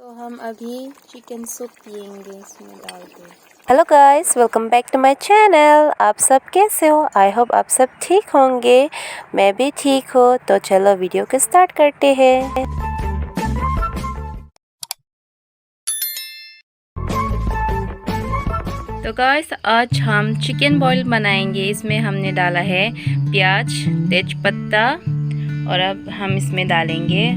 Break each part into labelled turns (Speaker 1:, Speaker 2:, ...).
Speaker 1: तो हम अभी चिकन सूप पियेंगे इसमें डाल के।
Speaker 2: Hello guys, welcome back to my channel. आप सब कैसे हो? आई होप आप सब ठीक होंगे। मैं भी ठीक हूँ। तो चलो वीडियो को स्टार्ट करते हैं।
Speaker 1: तो गाइस आज हम चिकन बॉईल बनाएंगे। इसमें हमने डाला है प्याज, तेजपत्ता और अब हम इसमें डालेंगे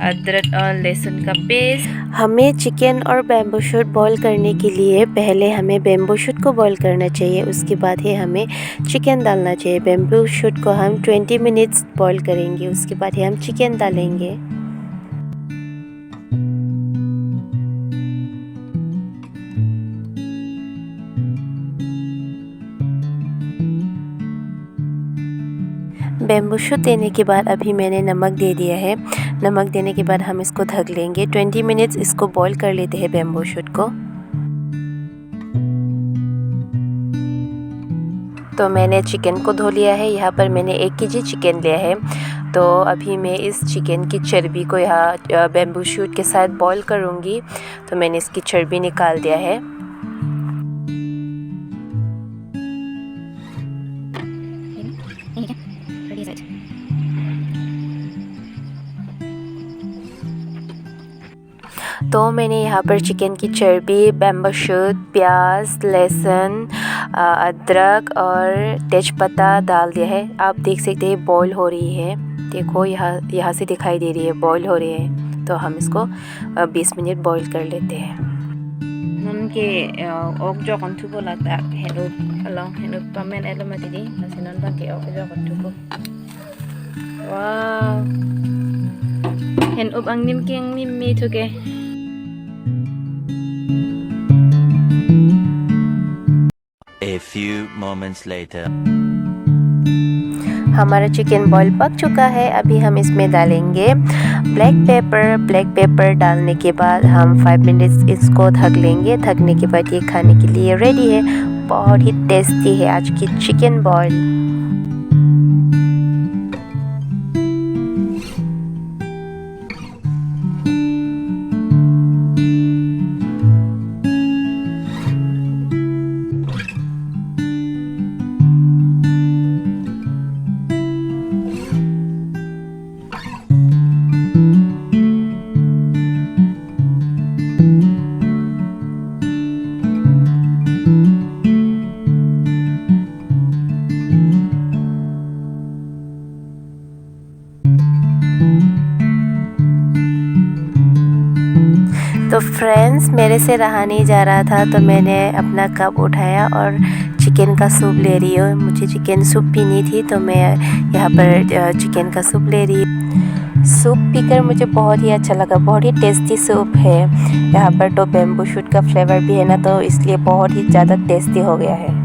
Speaker 1: अदरक और लहसुन का पेस्ट।
Speaker 2: हमें चिकन और बैम्बू शूट बॉईल करने के लिए पहले हमें बैम्बू शूट को बॉईल करना चाहिए, उसके बाद ही हमें चिकन डालना चाहिए। बैम्बू शूट को हम 20 मिनट्स बॉईल करेंगे, उसके बाद ही हम चिकन डालेंगे। बैम्बू शूट देने के बाद अभी मैंने नमक दे दिया है। नमक देने के बाद हम इसको ढक लेंगे। 20 मिनट्स इसको बॉईल कर लेते हैं बैम्बू शूट को। तो मैंने चिकन को धो लिया है। यहाँ पर मैंने 1 केजी चिकन लिया है। तो अभी मैं इस चिकन की चर्बी को यहाँ बैम्बू शूट के साथ बॉईल करूँगी। तो मैंने इसकी चर्बी निकाल दिया है। तो मैंने यहाँ पर चिकन की चर्बी, बैम्बू शूट, प्याज, लहसुन, अदरक और तेजपत्ता डाल दिया है। आप देख सकते हैं बॉईल हो रही है। देखो यहाँ से दिखाई दे रही है बॉईल हो रही है। तो हम इसको 20 मिनट बॉईल कर लेते हैं।
Speaker 1: Nanke ok jo kon tubo la ta hello pamen elama tidi nasinan ba ke ok jo kon tubo. Wow, hen up ang nim king nim mi thuke.
Speaker 3: A few moments later.
Speaker 2: हमारा chicken boil पक चुका है। अभी हम इसमें डालेंगे black pepper. Black pepper डालने के बाद हम 5 मिनट्स इसको ढक लेंगे। ढकने के बाद ये खाने के लिए रेडी है। बहुत ही टेस्टी है आज की चिकन बॉईल। तो फ्रेंड्स, मेरे से रहा नहीं जा रहा था तो मैंने अपना कप उठाया और चिकन का सूप ले रही हूँ। मुझे चिकन सूप पीनी थी तो मैं यहाँ पर चिकन का सूप ले रही हूँ। सूप पीकर मुझे बहुत ही अच्छा लगा। बहुत ही टेस्टी सूप है। यहाँ पर तो बैम्बू शूट का फ्लेवर भी है ना, तो इसलिए बहुत ही ज़्यादा टेस्टी हो गया है।